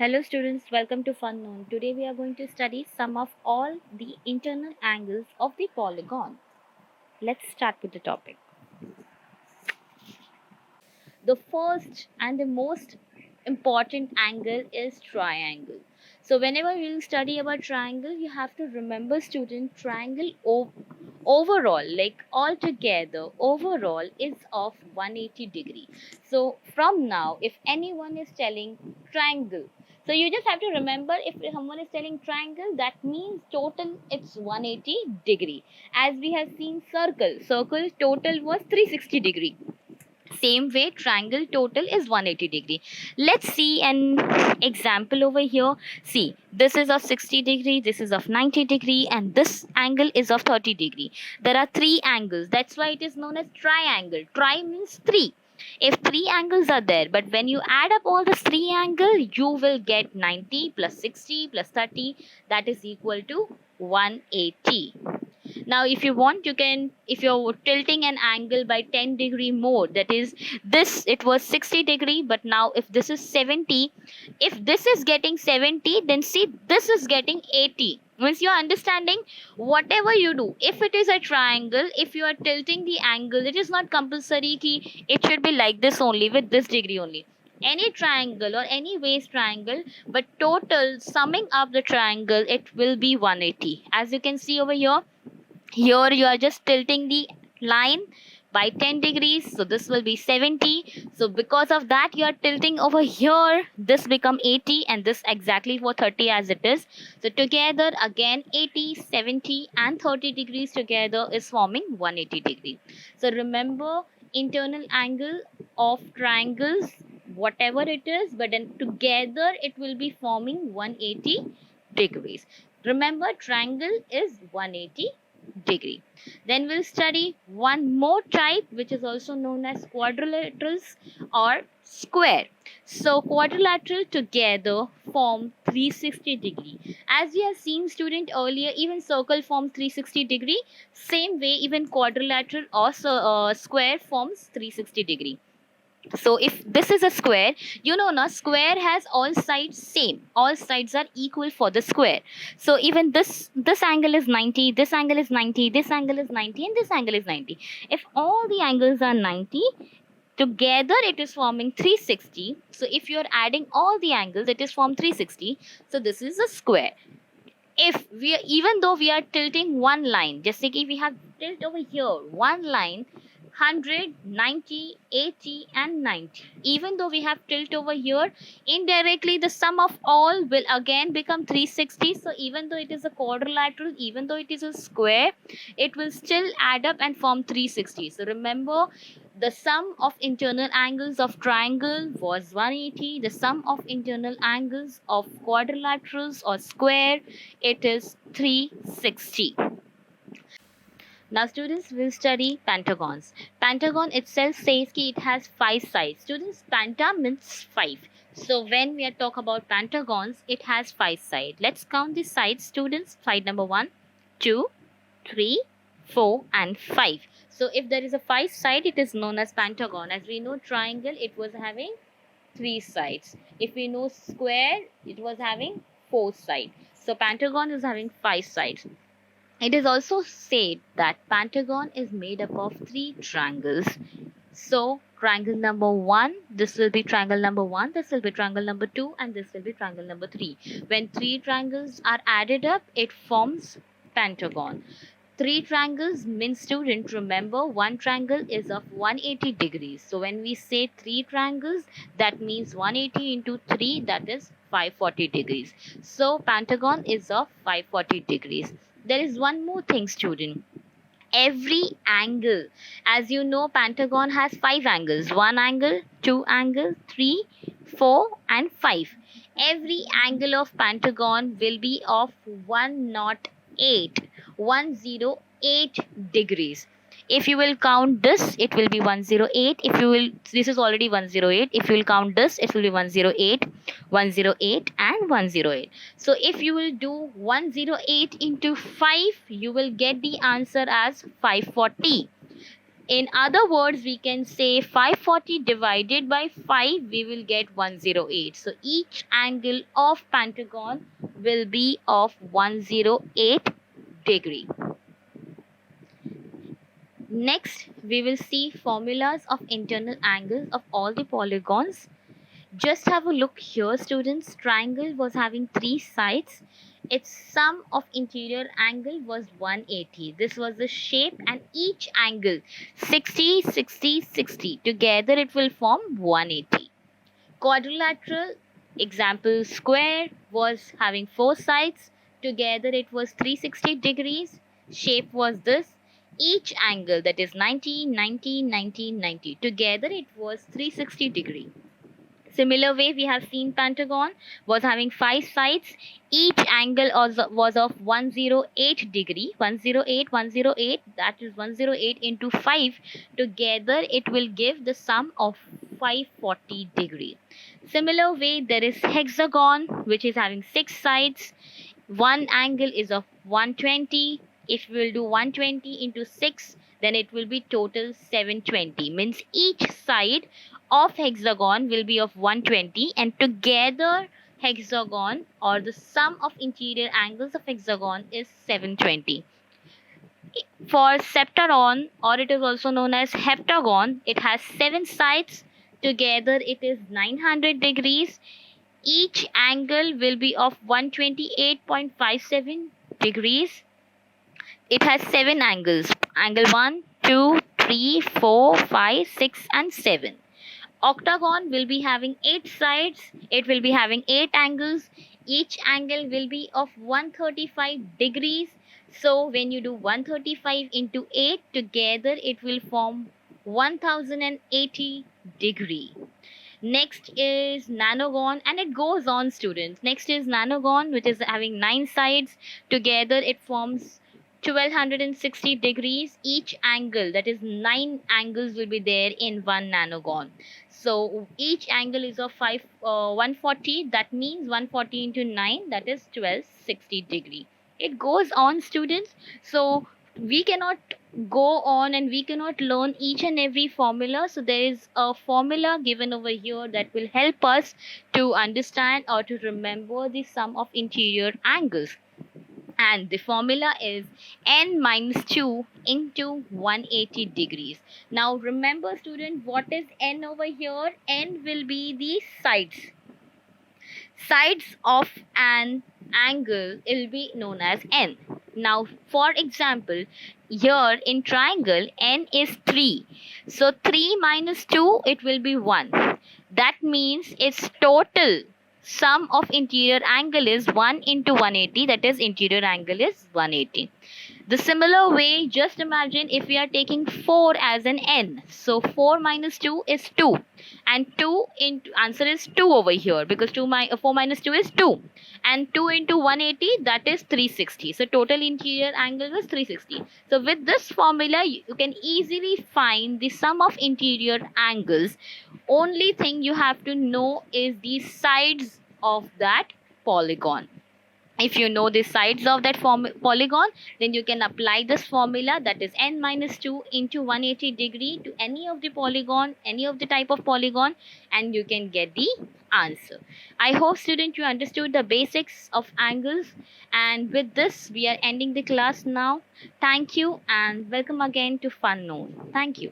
Hello students, welcome to Fun Known. Today we are going to study sum of all the internal angles of the polygon. Let's start with the topic. The first and the most important angle is triangle. So whenever you study about triangle, you have to remember student triangle overall, like all together, overall is of 180 degree. So from now, if anyone is telling triangle, so you just have to remember if someone is telling triangle, that means total it's 180 degree. As we have seen circle total was 360 degree. Same way triangle total is 180 degree. Let's see an example over here. See, this is of 60 degree, this is of 90 degree, and this angle is of 30 degree. There are three angles, that's why it is known as triangle. Tri means three. If three angles are there, but when you add up all the three angles, you will get 90 plus 60 plus 30, that is equal to 180. Now if you want, you can, if you're tilting an angle by 10 degree more, that is, this it was 60 degree, but now if this is 70, if this is getting 70, then see this is getting 80. Means you're understanding, whatever you do, if it is a triangle, if you are tilting the angle, it is not compulsory ki it should be like this only with this degree only. Any triangle or any base triangle, but total summing up the triangle, it will be 180. As you can see over here, here you are just tilting the line by 10 degrees, so this will be 70. So because of that, you are tilting over here, this become 80, and this exactly for 30 as it is. So together again 80, 70 and 30 degrees together is forming 180 degree. So remember, internal angle of triangles, whatever it is, but then together it will be forming 180 degrees. Remember, triangle is 180 degree. Then we'll study one more type, which is also known as quadrilaterals or square. So quadrilateral together form 360 degree. As we have seen student earlier, even circle forms 360 degree. Same way, even quadrilateral or square forms 360 degree. So if this is a square, you know now, square has all sides same, all sides are equal for the square. So even this angle is 90, this angle is 90, this angle is 90, and this angle is 90. If all the angles are 90, together it is forming 360. So if you are adding all the angles, it is formed 360. So this is a square. If we are, even though we are tilting one line, just like if we have tilt over here one line, 100, 90, 80 and 90, even though we have tilt over here, indirectly the sum of all will again become 360. So even though it is a quadrilateral, even though it is a square, it will still add up and form 360. So remember, the sum of internal angles of triangle was 180. The sum of internal angles of quadrilaterals or square, it is 360. Now students will study pentagons. Pentagon itself says ki it has 5 sides. Students, penta means 5. So when we are talk about pentagons, it has 5 sides. Let's count the sides, students. Side number 1, 2, 3, 4 and 5. So if there is a 5 side, it is known as pentagon. As we know, triangle, it was having 3 sides. If we know square, it was having 4 sides. So pentagon is having 5 sides. It is also said that pentagon is made up of 3 triangles. So triangle number 1, this will be triangle number 1, this will be triangle number 2, and this will be triangle number 3. When 3 triangles are added up, it forms pentagon. 3 triangles means, student, remember, one triangle is of 180 degrees. So when we say 3 triangles, that means 180 into 3, that is 540 degrees. So pentagon is of 540 degrees. There is one more thing, student. Every angle, as you know, pentagon has 5 angles. 1 angle, 2 angle, 3, 4 and 5. Every angle of pentagon will be of 108 degrees. If you will count this, it will be 108. If you will, this is already 108. If you will count this, it will be 108, 108 and 108. So if you will do 108 into 5, you will get the answer as 540. In other words, we can say 540 divided by 5, we will get 108. So each angle of pentagon will be of 108 degree. Next, we will see formulas of internal angles of all the polygons. Just have a look here, students. Triangle was having 3 sides. Its sum of interior angle was 180. This was the shape, and each angle 60, 60, 60. Together it will form 180. Quadrilateral, example square, was having 4 sides. Together it was 360 degrees. Shape was this. Each angle, that is 90, 90, 90, 90. Together it was 360 degree. Similar way, we have seen pentagon was having 5 sides. Each angle was of 108 degree. 108, 108, that is 108 into 5. Together it will give the sum of 540 degree. Similar way, there is hexagon, which is having 6 sides. One angle is of 120. If we will do 120 into 6, then it will be total 720. Means each side of hexagon will be of 120, and together hexagon, or the sum of interior angles of hexagon, is 720. For septagon, or it is also known as heptagon, it has 7 sides. Together it is 900 degrees. Each angle will be of 128.57 degrees. It has 7 angles. Angle 1, 2, 3, 4, 5, 6 and 7. Octagon will be having 8 sides. It will be having 8 angles. Each angle will be of 135 degrees. So when you do 135 into 8, together it will form 1080 degree. Next is nanogon, and it goes on, students. Next is nanogon, which is having 9 sides. Together it forms 1260 degrees. Each angle, that is 9 angles, will be there in one nanogon. So each angle is of 140. That means 140 into 9, that is 1260 degree. It goes on, students. So we cannot go on and we cannot learn each and every formula. So there is a formula given over here that will help us to understand or to remember the sum of interior angles. And the formula is n minus 2 into 180 degrees. Now remember, student, what is n over here? N will be the sides of an angle will be known as n. Now, for example, here in triangle, n is 3. So 3 minus 2, it will be 1. That means its total sum of interior angle is 1 into 180. That is, interior angle is 180. The similar way, just imagine if we are taking 4 as an n. So 4 minus 2 is 2. And 2 into, answer is 2 over here, because 4 minus 2 is 2. And 2 into 180, that is 360. So total interior angle is 360. So with this formula, you can easily find the sum of interior angles. Only thing you have to know is the sides of that polygon. If you know the sides of that polygon, then you can apply this formula, that is n minus 2 into 180 degree, to any of the polygon, any of the type of polygon, and you can get the answer. I hope, student, you understood the basics of angles. And with this, we are ending the class now. Thank you and welcome again to Fun Known. Thank you.